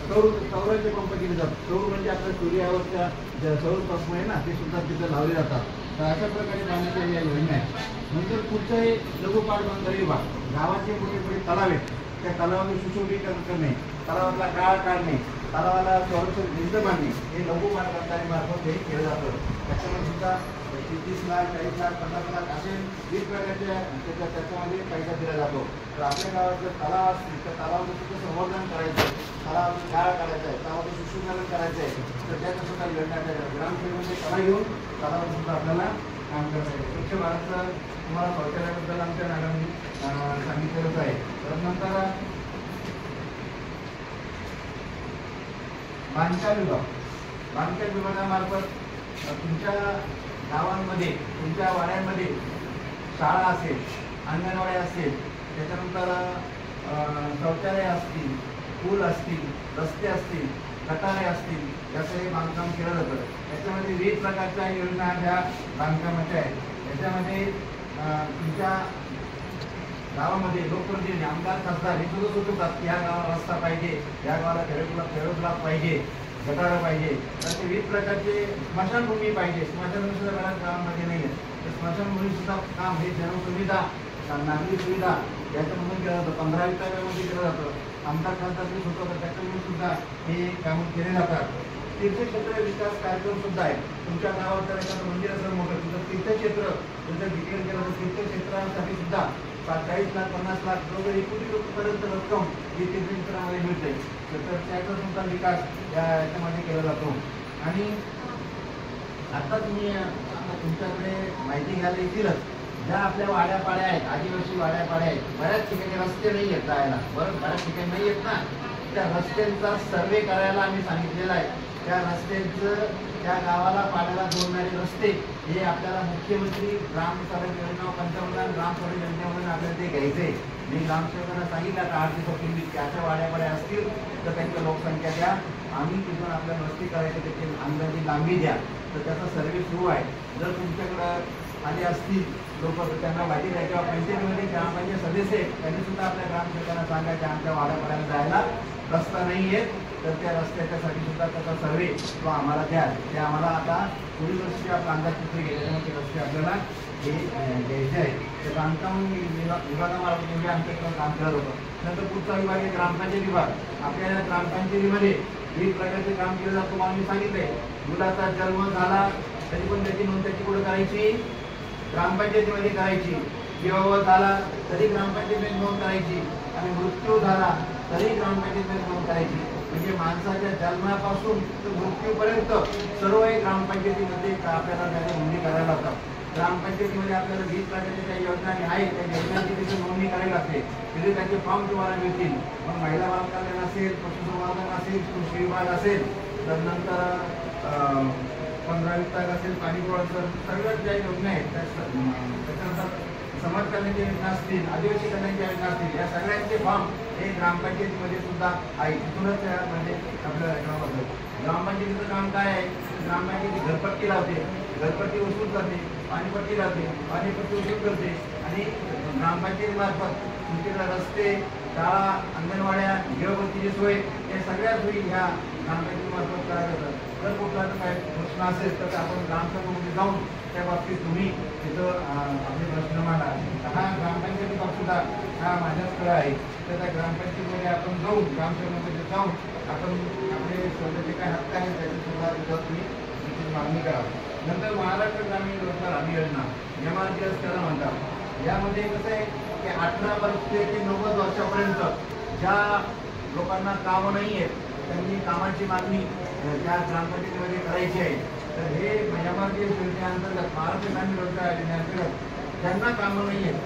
सौराचे पंप केले जातात. सौर म्हणजे आपल्या सूर्यावरच्या सौर पंप आहे ना ते सुद्धा तिथं लावले जातात. तर अशा प्रकारे पाण्याच्या या योजना आहेत. नंतर पुढचं हे लघुपाट बांधकाम विभाग, गावाचे मोठे मोठे तलाव आहेत त्या तलावाचे सुशोभीकरण करणे, तलावातला गाळ काढणे, तलावाला संरक्षण भिंत बांधणे हे लघुपाट बांधकामामार्फत हे केलं जातं. त्याच्यामध्ये सुद्धा 30 लाख, 40 लाख, 50 लाख असे 20 प्रकारच्या त्याच्यामध्ये पैसा दिला जातो. तर आपल्या गावात जर तलाव असतील तर तलावाचं सुद्धा संवर्धन करायचं आहे, तलावाचं गाळ काढायचं आहे, तलावाचं सुशोभीकरण करायचं आहे. तर त्याचं सुद्धा योजना ग्रामसेवकांचे कला घेऊन तलावात सुद्धा आपल्याला काम करायचं आहे. स्वच्छ भारतचं तुम्हाला शौचालयाबद्दल आमच्या मॅडमनी सांगितलेलंच आहे. तर नंतर बांधकाम विभागामार्फत तुमच्या गावांमध्ये, तुमच्या वाड्यांमध्ये शाळा असेल, अंगणवाड्या असेल, त्याच्यानंतर शौचालय असतील, पूल असतील, रस्ते असतील, गटारे असतील, याचं हे बांधकाम केलं जातं. त्याच्यामध्ये विविध प्रकारच्या योजना ह्या बांधकामाच्या आहेत. त्याच्यामध्ये तुमच्या गावामध्ये लोकप्रतिनिधी, आमदार, खासदार हे सुद्धा सुचवतात की या गावाला रस्ता पाहिजे, या गावाला खेळोद्राप पाहिजे. गटारं पाहिजे, असे विविध प्रकारचे स्मशानभूमी पाहिजे. स्मशानभूमी सुद्धा बऱ्याच गावांमध्ये नाही आहे. तर स्मशानभूमी सुद्धा काम हे जनसुविधा, नागरी सुविधा याच्यामधून केलं जातं. 15 विभागामध्ये केलं जातं. आमदार खासदार होतं त्याच्यामध्ये सुद्धा हे काम केले जातात. तीर्थक्षेत्र विकास कार्यक्रम सुद्धा आहे. तुमच्या गावात जर एखादं मंदिर असेल मोठं, तुमचं तीर्थक्षेत्र जर डिक्लेअर केलं तर तीर्थक्षेत्रासाठी सुद्धा 40 लाख 50 लाख जवळजवळ 1 कोटी रुपयेपर्यंत रक्कम ही तीर्थक्षेत्रामध्ये मिळते. तर त्याचा सुद्धा विकास याच्यामध्ये केला जातो. आणि आता तुम्ही तुमच्याकडे माहिती घ्यायला येतीलच, ज्या आपल्या वाड्यापाड्या आहेत, आदिवासी वाड्यापाड्या आहेत, बऱ्याच ठिकाणी रस्ते नाही आहेत जायला, बऱ्याच ठिकाणी नाही आहेत ना. त्या रस्त्यांचा सर्वे करायला आम्ही सांगितलेला आहे. त्या रस्त्यांचं त्या गावाला पाड्याला जोडणारे रस्ते हे आपल्याला मुख्यमंत्री ग्राम सडक योजना, पंतप्रधान ग्राम सडक योजनेमधून आपल्याला ते घ्यायचे. मी ग्रामसेवकांना सांगितलं आता 8 दिवसापूर्वी त्याच्या वाड्यापाड्या असतील तर त्यांची लोकसंख्या द्या, आम्ही तिथून आपल्याला रस्ते करायचे, त्याची अंदाजी लांबी द्या. तर त्याचा सर्वे सुरू आहे. जर तुमच्याकडं आले असतील लोक तर त्यांना माहिती द्या. किंवा पंचायतीमध्ये ग्रामपंचायत सदस्य आहेत त्यांनी सुद्धा आपल्या ग्रामसेवकांना सांगायचे आमच्या वाड्यापाड्याला जायला रस्ता नाही आहे, तर त्या रस्त्याच्यासाठी सुद्धा त्याचा सर्वे तो आम्हाला द्या. ते आम्हाला आता पुढील वर्षी आपला अंदाजपत्र गेल्यामुळे ते रस्ते आपल्याला हे द्यायचे आहे. ते बांधकाम विभागामार्फत म्हणजे आमच्याकडं काम करत होतं. नंतर पुढचा विभाग आहे ग्रामपंचायत विभाग. आपल्या ग्रामपंचायतीमध्ये विविध प्रकारचे काम केलं जातं. तुम्हाला मी सांगितलंय, मुलाचा जन्म झाला तरी पण त्याची नोंद त्याची कुठं करायची? ग्रामपंचायतीमध्ये करायची. विवाह झाला तरी ग्रामपंचायतीमध्ये नोंद करायची. आणि मृत्यू झाला तरी ग्रामपंचायतीमध्ये नोंद करायची. म्हणजे माणसाच्या जन्मापासून तर मृत्यूपर्यंत सर्व ग्रामपंचायतीमध्ये आपल्याला त्याची नोंदणी करायला लागतात. ग्रामपंचायतीमध्ये आपल्याला 20 प्रकारच्या ज्या योजना आहेत त्या योजनांची तिथे नोंदणी करावी लागते. तिथे त्याचे फॉर्म तुम्हाला मिळतील. मग महिला बाल कल्याण असेल, पशुसंवर्धन असेल, कृषी विभाग असेल, तर नंतर 15 विभाग असेल, पाणी पुरवठा असेल, सगळ्याच ज्या योजना आहेत त्याच्यानंतर समाज कल्याणच्या योजना असतील, आदिवासी कल्याणच्या योजना असतील, या सगळ्यांचे फॉर्म हे ग्रामपंचायतीमध्ये सुद्धा आहे. तिथूनच म्हणजे आपल्याला ग्रामपंचायतीचं काम काय आहे? ग्रामपंचायती घरपट्टी लावते, घरपट्टी वसूल करते, पाणीपट्टी लावते, पाणीपट्टी वसूल करते. आणि ग्रामपंचायतीमार्फत तुमच्याकडे रस्ते, शाळा, अंगणवाड्या, गृहबंदीची सोय या सगळ्या सोयी ह्या ग्रामपंचायतीमार्फत करायला जातात. जर कुठला काय प्रश्न असेल तर आपण ग्रामसभेमध्ये जाऊन त्या बाबतीत तुम्ही तिथं आपले प्रश्न मांडा. हा ग्रामपंचायती सुद्धा हा माझ्याचकडे आहे. तर त्या ग्रामपंचायतीमध्ये आपण जाऊन ग्रामसभेमध्ये जाऊन आपण आपले स्वतःचे काय हक्क आहेत त्याची सुद्धा तिथं तुम्ही तिची मागणी करा. नंतर महाराष्ट्र ग्रामीण रोजगार हमी योजना MRGS त्याला म्हणतात. यामध्ये कसं आहे की 18 वर्ष ते 90 वर्षापर्यंत ज्या लोकांना कामं नाही आहेत त्यांनी कामाची मागणी त्या ग्रामपंचायतीमध्ये करायची आहे. तर हे MRGS योजनेअंतर्गत, महाराष्ट्र ग्रामीण रोजगार योजनेअंतर्गत ज्यांना कामं नाही आहेत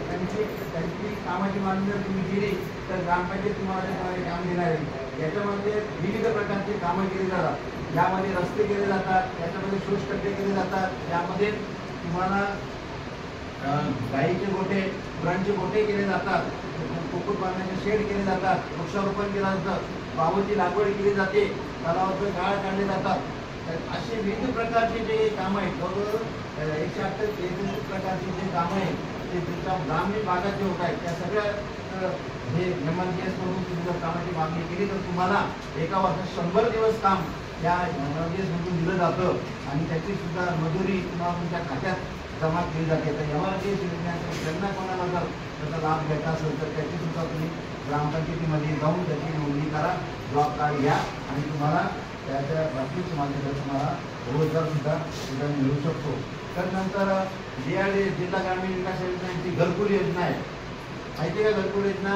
त्यांची कामाची मागणी जर तुम्ही केली तर ग्रामपंचायत तुम्हाला काम देणार आहे. याच्यामध्ये विविध प्रकारची कामं केली जातात. यामध्ये रस्ते केले जातात, याच्यामध्ये शोषखड्डे केले जातात, यामध्ये तुम्हाला गाईचे गोठे, गुरांचे गोठे केले जातात, कुक्कुटपालनाचे शेड केले जातात, वृक्षारोपण केलं जातं, बावची लागवड केली जाते, तलावाचे गाळ काढले जातात. असे विविध प्रकारचे जे कामं आहेत, जवळजवळ 138 प्रकारचे जे कामं आहेत ते तुमच्या ग्रामीण भागात जे होत आहेत त्या सगळ्या हे MRGS मधून तुम्ही जर कामाची मागणी केली तर तुम्हाला एका वर्षात 100 दिवस काम या MRGS मधून दिलं जातं. आणि त्याची सुद्धा मजुरी तुम्हाला तुमच्या खात्यात जमा केली जाते. तर MRGS योजनेचा ज्यांना कोणाला जर त्याचा लाभ घ्यायचा असेल तर त्याची सुद्धा तुम्ही ग्रामपंचायतीमध्ये जाऊन त्याची नोंदणी करा, जॉब कार्ड घ्या आणि तुम्हाला त्याच्या बाबतीत तुम्हाला रोजगार सुद्धा मिळू शकतो. तर नंतर जिल्हा ग्रामीण विकास योजनांची घरकुल योजना आहे. माहिती आहे का घरकुल योजना?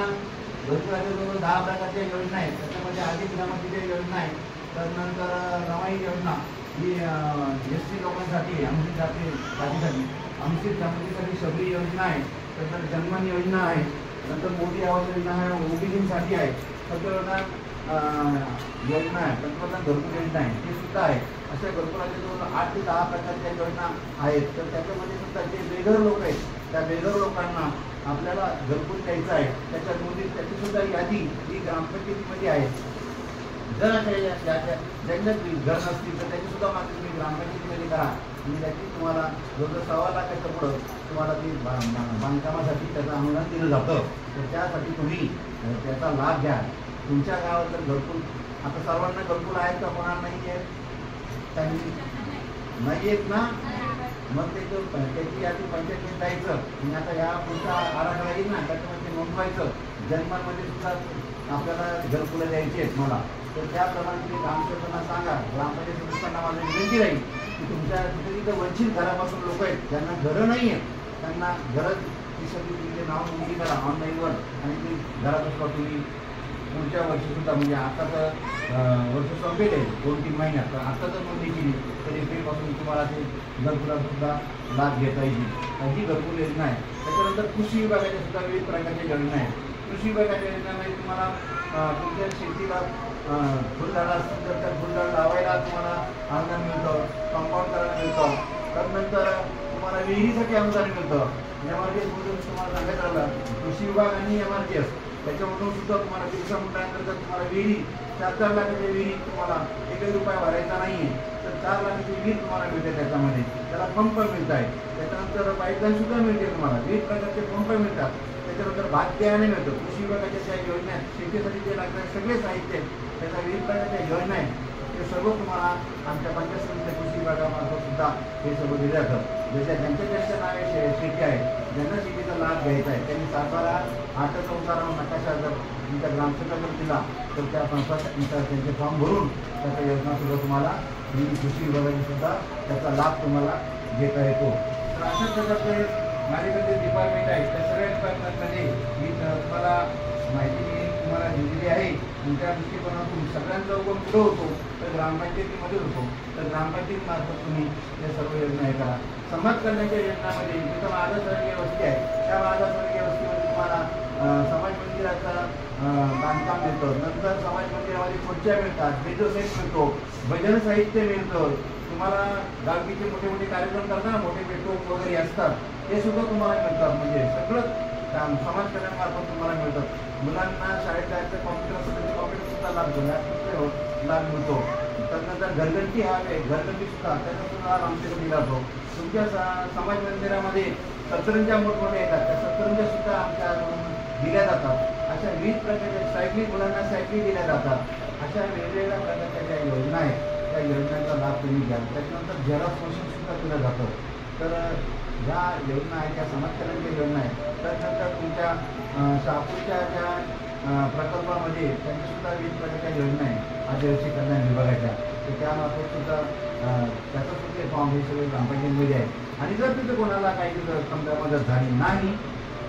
घरकुलाच्या जवळ 10 प्रकारच्या योजना आहेत. त्याच्यामध्ये आधी ग्रामपंचायतीच्या योजना आहे. तर नंतर रमाई योजना ही SC लोकांसाठी, अनुसूचित जातीसाठी, अनुसूचित जमातीसाठी शबरी योजना आहे. नंतर जनमन योजना आहे. नंतर मोदी आवास योजना आहे, OBCसाठी आहे. पंतप्रधान योजना आहे, पंतप्रधान घरकुल योजना आहे, ते सुद्धा आहे. अशा घरकुलाच्या जवळ 8 ते 10 प्रकारच्या योजना आहेत. तर त्याच्यामध्ये सुद्धा जे बेघर लोक आहेत त्या बेघर लोकांना आपल्याला घरकुल द्यायचं आहे. त्याच्या नोंदणी त्याची सुद्धा यादी ही ग्रामपंचायतीमध्ये आहे. जर ज्यांना घर नसतील तर त्याची सुद्धा मागणी तुम्ही ग्रामपंचायतीमध्ये करा. आणि त्याची तुम्हाला जवळजवळ 1.25 लाखाच्या पुढं तुम्हाला ती बांधकामासाठी त्याचं अनुदान दिलं जातं. तर त्यासाठी तुम्ही त्याचा लाभ घ्या. तुमच्या गावात जर घरकुल, आता सर्वांना घरकुल आहेत का, कोणाला नाही आहेत? नाही आहेत ना, मग त्याची यादी पंचायतीत जायचं आणि आता या पुढचा आराखडा येईल ना, त्याच्यामध्ये नोंदवायचं. जन्मामध्ये सुद्धा आपल्याला घरकुलं द्यायची आहेत मला, तर त्याप्रमाणे तुम्ही ग्रामसेवकांना सांगा. ग्रामपंचायत सदस्यांना माझी विनंती राहील की तुमच्या तिथे वंचित घरापासून लोक आहेत ज्यांना घरं नाही आहेत, त्यांना घरं ती सगळी तुमचे नाव नोंदणी करा ऑनलाईनवर आणि ती घरात असता तुम्ही पुढच्या वर्षीसुद्धा, म्हणजे आता तर वर्ष संपेल आहे 2-3 महिन्यात, तर आता जर नोंदणी केली तर एप्रिलपासून तुम्हाला ते घरकुलासुद्धा लाभ घेता येईल. ही घरकुल योजना आहे. त्याच्यानंतर कृषी विभागाच्या सुद्धा विविध प्रकारच्या योजना आहेत. कृषी विभागाच्या योजनेमध्ये तुम्हाला तुमच्या शेतीला फुलझाडं असतील तर त्या फुलझाड लावायला तुम्हाला अनुदान मिळतं, कंपाऊंड करायला मिळतं. त्यानंतर तुम्हाला विहिरीसाठी अनुदान मिळतं. MRGS मधून तुम्हाला सांगायचं राहिलं, कृषी विभाग आणि MRGS त्याच्यामधून सुद्धा तुम्हाला बिरसा मुंडांतर्गत तुम्हाला विहिरी 4-4 लाखाच्या विहिरी तुम्हाला 1 रुपया भरायचा नाही आहे, तर 4 लाखाची विहीर तुम्हाला मिळते. त्याच्यामध्ये त्याला पंप मिळत आहे. त्याच्यानंतर पाईपलाईन सुद्धा मिळते तुम्हाला, विविध प्रकारचे पंप मिळतात. त्याच्यानंतर भात बियाणे मिळतं. कृषी विभागाच्या ज्या योजना आहेत, शेतीसाठी जे लागणारे सगळे साहित्य आहेत, त्याच्या विविध प्रकारच्या योजना आहेत, ते सर्व तुम्हाला आमच्या पंचायत समितीच्या कृषी विभागामार्फत सुद्धा हे सर्व दिलं जातं. ज्यांच्या नावे शेती आहे, ज्यांना शेतीचा लाभ घ्यायचा आहे, त्यांनी 7/12/8 उतारा नकाशा जर तुमच्या ग्रामसेवकाकडे दिला तर त्या त्यांचे फॉर्म भरून त्याच्या योजनासुद्धा तुम्हाला कृषी विभागाची सुद्धा त्याचा लाभ तुम्हाला घेता येतो. तर अशा प्रकारचे माझ्याकडे डिपार्टमेंट आहे, त्या सगळ्या डिपार्टमेंटमध्ये मी तुम्हाला माहिती तुम्हाला दिलेली आहे. तुमच्या दृष्टिकोनातून सगळ्यांचा उगम कुठं होतो तर ग्रामपंचायतीमध्ये होतो. तर ग्रामपंचायतीमार्फत तुम्ही या सर्व योजना हे करा. समाज कल्याणाच्या योजनामध्ये जिथं मागासवर्गीय वस्ती आहे, त्या मागासवर्गीय वस्तीमध्ये तुम्हाला समाज मंदिराचा बांधकाम मिळतं. नंतर समाज मंदिरामध्ये खुर्च्या मिळतात, बेजो सेट मिळतो, भजन साहित्य मिळतं. तुम्हाला गावकीचे मोठे मोठे कार्यक्रम करताना मोठे पेट्रोल वगैरे असतात, ते सुद्धा तुम्हाला मिळतात. म्हणजे सगळं समाज कल्याणामार्फत तुम्हाला मिळतं. मुलांना शाळेत जायचं कॉम्प्युटर असेल तर कॉम्प्युटरसुद्धा लाभ मिळतो. त्यानंतर घरगंती हवे, घरगंती सुद्धा त्याचा सुद्धा लाभ आमच्याकडे दिला जातो. तुमच्या समाज मंदिरामध्ये सतरंज्या मोठमोठ्या येतात, त्या सतरंज्या सुद्धा आमच्याकडून दिल्या जातात. अशा विविध प्रकारच्या सायकली, मुलांना सायकली दिल्या जातात. अशा वेगवेगळ्या प्रकारच्या ज्या योजना आहेत त्या योजनांचा लाभ तुम्ही घ्या. त्याच्यानंतर झेरॉक्स मशीन सुद्धा दिलं जातं. तर ज्या योजना आहेत त्या समाज कल्याणच्या योजना आहेत. त्यानंतर तुमच्या शहापूरच्या ज्या प्रकल्पामध्ये त्यांच्यासुद्धा विविध प्रकारच्या योजना आहेत आदिवासी कल्याण विभागाच्या, तर त्यामार्फत सुद्धा त्याचं सुद्धा फॉर्म हे सगळे ग्रामपंचायतीमध्ये आहे. आणि जर तिथे कोणाला काही समजा मदत झाली नाही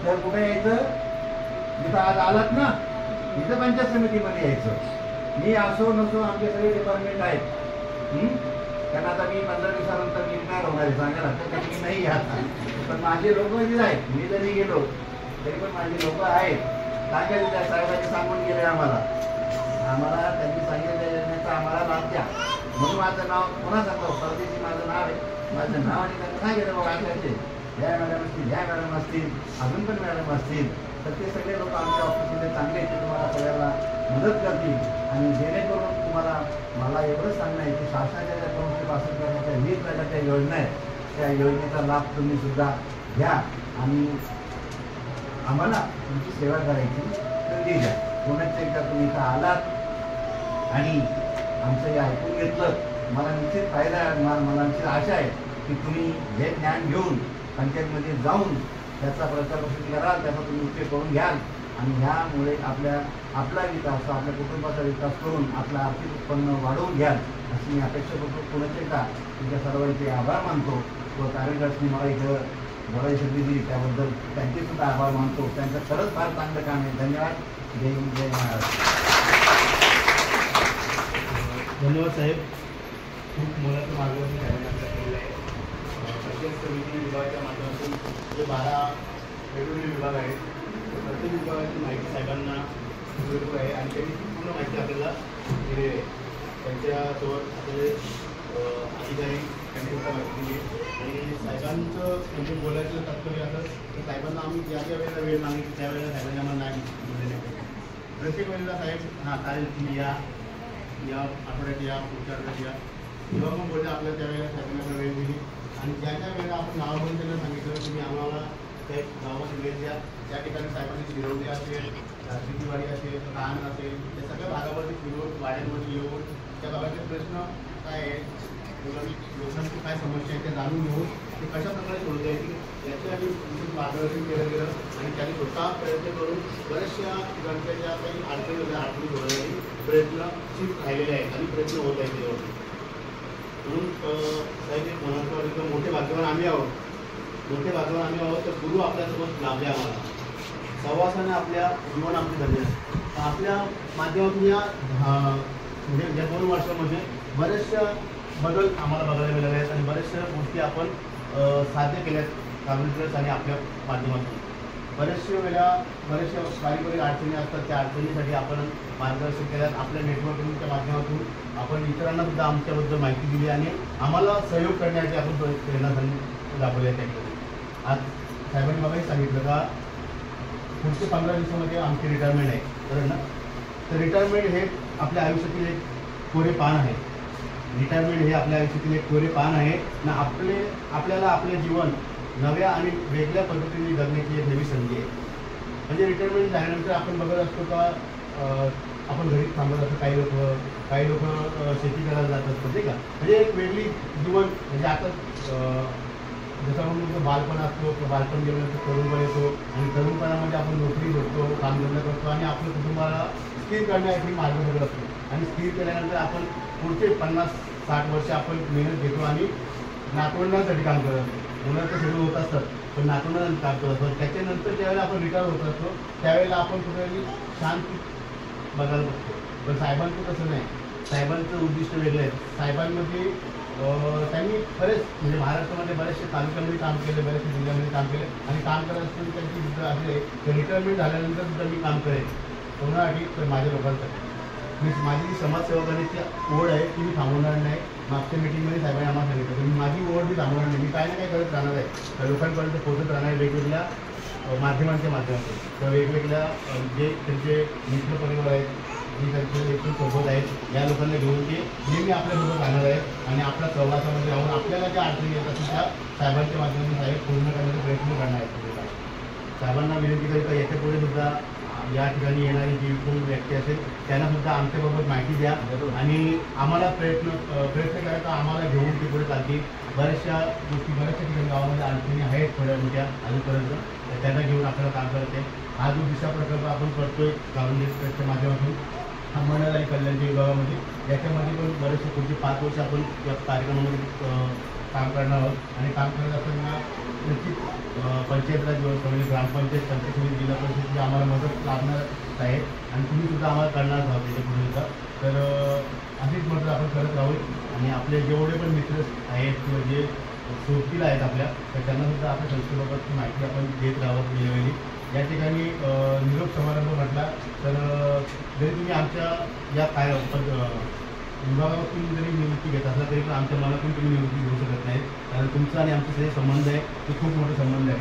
तर कुठे यायचं, जिथं आज आलात ना इथं पंचायत समितीमध्ये यायचं. मी असो नसो आमचे सगळे डिपार्टमेंट आहेत. कारण आता मी 15 दिवसानंतर मी रिटायर होणार आहे, सांगायला तर मी नाही आता, पण माझे लोक जे आहेत, मी जरी गेलो तरी पण माझे लोक आहेत. सांगायचे त्या साहेबांनी सांगून गेले आम्हाला त्यांनी सांगितलं आम्हाला लाभ द्या. म्हणून माझं नाव पुन्हा सांगतो, परदेशी माझं नाव आहे, माझं नाव आणि त्यांना सांगितलं बाबा असायचे ह्या मॅडम असतील, ह्या मॅडम असतील, अजून पण मॅडम असतील, तर ते सगळे लोक आमच्या ऑफिसमध्ये चांगले आहेत, तुम्हाला सगळ्याला मदत करतील. आणि जेणेकरून तुम्हाला मला एवढंच सांगणं आहे की शासनाच्या ज्या 365 करण्याच्या विविध प्रकारच्या योजना आहेत, त्या योजनेचा लाभ तुम्ही सुद्धा घ्या आणि आम्हाला तुमची सेवा करायची संधी द्या. कोणाच्या एकदा तुम्ही इथं आलात आणि आमचं हे ऐकून घेतलं, मला निश्चित फायदा आहे. मला निश्चित आशा आहे की तुम्ही हे ज्ञान घेऊन पंचायतमध्ये जाऊन त्याचा प्रचार कराल, त्याचा तुम्ही उपयोग करून घ्याल आणि ह्यामुळे आपला विकास, आपल्या कुटुंबाचा विकास करून आपलं आर्थिक उत्पन्न वाढवून घ्याल अशी मी अपेक्षा करतो. पुण्याचे का तुमच्या सर्वांचे आभार मानतो व कार्यकर्त्यांनी मला इथं बोलायची संधी दिली त्याबद्दल त्यांचे सुद्धा आभार मानतो. त्यांचं खरंच फार चांगलं काम आहे. धन्यवाद. जय हिंद, जय महाराष्ट्र. धन्यवाद साहेब. खूप मोलाचं मार्गदर्शन साहेबांनी केलेलं आहे. पंचायत समिती विभागाच्या माध्यमातून जे 12 वेगवेगळे विभाग आहेत, प्रत्येक विभागाची माहिती साहेबांना उपयोगी आहे आणि त्यांनी पूर्ण माहिती आपल्याला दिली आहे. त्यांच्यासोबत आपले अधिकारी त्यांनी सुद्धा माहिती दिली आणि साहेबांचं म्हणजे बोलायचं तात्पर्य असं की साहेबांना आम्ही ज्या ज्या वेळेला वेळ मागितली त्यावेळेला साहेबांनी आम्हाला नाही बोलले नाही. प्रत्येक वेळेला साहेब चालेल तुम्ही या आठवड्यात या, पुढच्या आठवड्यात या, जेव्हा पण बोलले आपल्याला त्यावेळेला साहेबांना वेळ दिली आणि ज्या ज्या वेळेला आपण नाव म्हणून त्यांना सांगितलं तुम्ही आम्हाला त्या गावामध्ये वेगळ्या त्या ठिकाणी साहेबांनी शिरवली असेल, सिटीवाडी असेल, रान असेल, या सगळ्या भागावरती फिरून वाड्यांमध्ये येऊन त्या गावाचे प्रश्न काय आहे, लोकांची काय समस्या आहे त्या जाणून घेऊन ते कशा प्रकारे सोडवता येतील याचे आम्ही मार्गदर्शन केलं गेलं आणि त्यांनी स्वतः प्रयत्न करून बऱ्याचशा जनतेच्या काही अडचणी सोडवण्यासाठी प्रयत्नशील राहिलेले आहेत आणि प्रयत्न होत आहेत त्याच्यावरती. म्हणून साहेब एक महत्त्वाचं मोठे भाग्यवान आम्ही आहोत तर गुरु आपल्यासोबत लाभले आम्हाला. सहवासाने आपल्या जीवन आमचे धन्य आपल्या माध्यमातून या म्हणजे या 2 वर्षामध्ये बऱ्याचशा बदल आम्हाला बघायला मिळाले आहेत आणि बऱ्याचशा गोष्टी आपण साध्य केल्यात कम्युनिटीर्स आणि आपल्या माध्यमातून. बऱ्याचशा बारीक अडचणी असतात, त्या अडचणीसाठी आपण मार्गदर्शन केल्यात. आपल्या नेटवर्किंगच्या माध्यमातून आपण इतरांना सुद्धा आमच्याबद्दल माहिती दिली आणि आम्हाला सहयोग करण्याची आपण प्रेरणा दाखवली आहे. त्याकडे आज साहेबांनी मलाही सांगितलं का पुढच्या 15 दिवसामध्ये आमची रिटायरमेंट आहे, बरोबर ना. तर रिटायरमेंट हे आपल्या आयुष्यातील एक कोरे पान आहे. रिटायरमेंट हे आपल्या आयुष्यातील एक कोरे पान आहे ना. आपल्याला आपले जीवन नव्या आणि वेगळ्या पद्धतीने जगण्याची एक नवी संधी आहे. म्हणजे रिटायरमेंट झाल्यानंतर आपण बघत असतो का आपण घरी थांबत असतो. काही लोक शेती करायला जात असतात, नाही का. म्हणजे एक वेगळी जीवन म्हणजे आता जसं आपण बालपण असतो, बालपण गेल्यानंतर तरुणपण येतो आणि तरुणपणामध्ये आपण नोकरी करतो, कामधंदा करतो आणि आपल्या कुटुंबाला स्थिर करण्यासाठी मार्ग बघत असतो. आणि स्थिर केल्यानंतर आपण पुढचे 50-60 वर्ष आपण मेहनत घेतो आणि नातवंडांसाठी काम करत असतो. मुलं तर सगळं होत असतात पण नातवंडांसाठी काम करत असतो. त्याच्यानंतर ज्यावेळेला आपण रिटायर होत असतो त्यावेळेला आपण कुठेतरी शांती बघायला बघतो. पण साहेबांचं तसं नाही. साहेबांचं उद्दिष्ट वेगळं आहे. साहेबांमध्ये त्यांनी बरेच म्हणजे महाराष्ट्रामध्ये बऱ्याचशा तालुक्यामध्ये काम केलं, बऱ्याचशा जिल्ह्यामध्ये काम केलं आणि काम करत असताना त्यांची जिथं असले तर रिटायरमेंट झाल्यानंतर सुद्धा मी काम करेन कोणासाठी तर माझ्या लोकांसाठी. माझी जी समाजसेवा करण्याची ओढ आहे ती मी थांबवणार नाही. मागच्या मीटिंगमध्ये साहेबांनी आम्हाला सांगितलं तर माझी ओढ मी थांबवणार नाही. मी काय ना काय करत राहणार आहे, लोकांपर्यंत पोहोचत राहणार आहे वेगवेगळ्या माध्यमांच्या माध्यमातून. तर वेगवेगळ्या जे त्यांचे मित्र परिवार आहेत, जी त्यांचे एकूण सोबत आहेत, या लोकांना घेऊन ते नेहमी आपल्यासोबत राहणार आहेत आणि आपल्या प्रवासामध्ये राहून आपल्याला ज्या अडचणी येतात त्या साहेबांच्या माध्यमातून साहेब पूर्ण करण्याचा प्रयत्न करणार आहेत. साहेबांना विनंती करता याच्यापुढे सुद्धा या ठिकाणी येणारी जी कोण व्यक्ती असेल त्यांना सुद्धा आमच्याबाबत माहिती द्या आणि आम्हाला प्रयत्न करायचा आम्हाला घेऊन ते पुढे चालतील. बऱ्याचशा ठिकाणी गावामध्ये अडचणी आहेत थोड्या मोठ्या अजूनपर्यंत, त्यांना घेऊन आपल्याला काम करायचं आहे. हा जो दिशा प्रकल्प आपण करतोय गव्हर्नमेंटच्या माध्यमातून अंमळनेर आणि कल्याणच्या विभागामध्ये, याच्यामध्ये पण बरेचसे पुढचे 5 वर्ष आपण या कार्यक्रमामध्ये काम करणार आहोत. आणि काम करत असताना नक्कीच पंचायत राज व्यवस्था म्हणजे ग्रामपंचायत, पंचायत समिती, जिल्हा परिषदेची आम्हाला मदत लागणार आहे आणि तुम्ही सुद्धा आम्हाला करणार आहोत त्याच्या पुढे सुद्धा. तर अशीच मदत आपण करत राहू आणि आपले जेवढे पण मित्र आहेत किंवा जे सोबतीला आहेत आपल्या तर त्यांना सुद्धा आपल्या संस्थेबाबतची माहिती आपण देत राहावं वेळोवेळी. या ठिकाणी निरोप समारंभ म्हटला तर जरी तुम्ही आमच्या या विभागातून जरी निवृत्ती घेत असला तरी पण आमच्या मनातून तुम्ही निवृत्ती घेऊ शकत नाही, कारण तुमचा आणि आमचे जे संबंध आहे ते खूप मोठे संबंध आहे.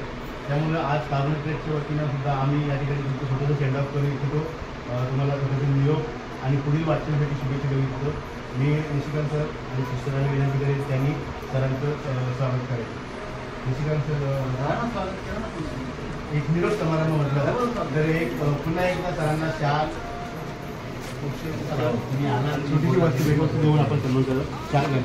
त्यामुळे आज कार्बन ट्रेडच्या वतीनं सुद्धा आम्ही या ठिकाणी तुमचं स्वतःचं सेंड ऑफ करू इच्छितो. तुम्हाला स्वतःचे निरोप आणि पुढील वाटचालीसाठी शुभेच्छा देऊ इच्छितो. मी निशिकांत सर आणि शिक्षकांना विनंती करेन त्यांनी सरांचं स्वागत करेल. निशिकांत सर एक निरोप समारंभ म्हटलं तर एक पुन्हा एकदा सरांना शाल छोटीशी वस्तू भेटवस्तू देऊन आपण सन्मान केलं. शाल घ्या.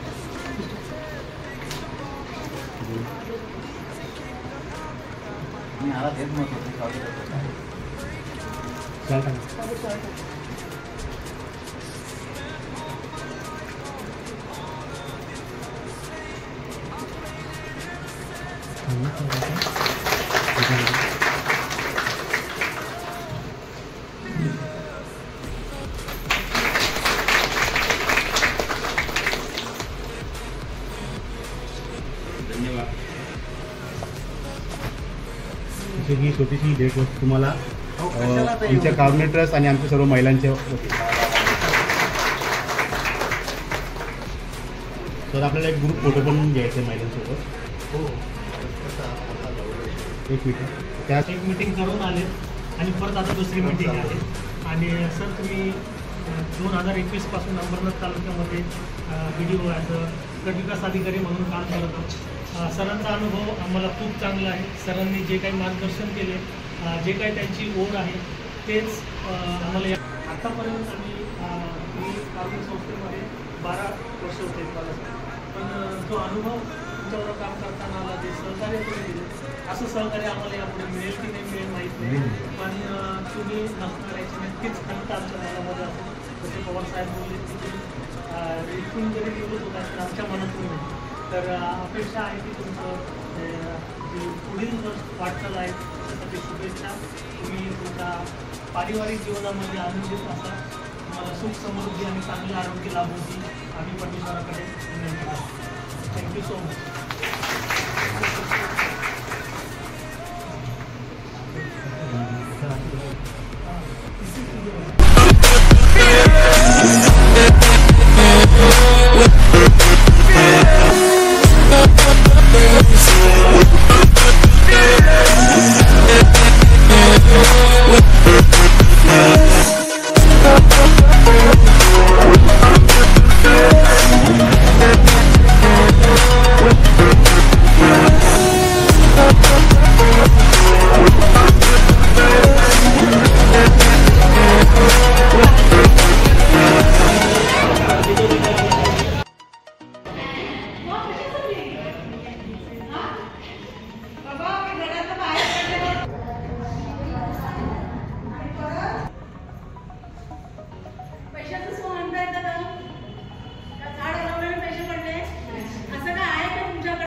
ही छोटीशी भेट वस्तू तुम्हाला आमच्या कॉर्डिनेटर्स आणि आमच्या सर्व महिलांच्या तर आपल्याला एक ग्रुप फोटो पण घ्यायचा आहे महिलांसोबत. एक मिनिट त्यात एक मीटिंग करून आले आणि परत आता दुसरी मीटिंग आहे. आणि सर तुम्ही 2021 पासून अंबरनाथ तालुक्यामध्ये BDO ॲज गट विकास अधिकारी म्हणून काम करत आहोत. सरांचा अनुभव आम्हाला खूप चांगला आहे. सरांनी जे काही मार्गदर्शन केले, जे काही त्यांची ओढ आहे तेच आम्हाला आत्तापर्यंत मी कार्मिक संस्थेमध्ये 12 वर्ष होते मला. पण जो अनुभव तुमच्याबरोबर काम करताना आला, जे सहकार्य तुम्ही दिले, असं सहकार्य आम्हाला यापुढे मिळेल की नाही मिळेल माहीत नाही. पण तुम्ही नसणार याची नक्कीच खंत आमच्या मनामध्ये असेल. जसे पवार साहेब बोलले की तुम्ही इथून जरी निवडत होता तर आमच्या मनातून नाही. तर अपेक्षा आहे की तुमचं जे पुढील वाटचाल आहे त्यासाठी शुभेच्छा. तुम्ही तुमच्या पारिवारिक जीवनामध्ये आनंदित असा, तुम्हाला सुख समृद्धी आणि चांगले आरोग्य लाभून आम्ही परमेश्वराकडे विनंती करतो. Thank you so much.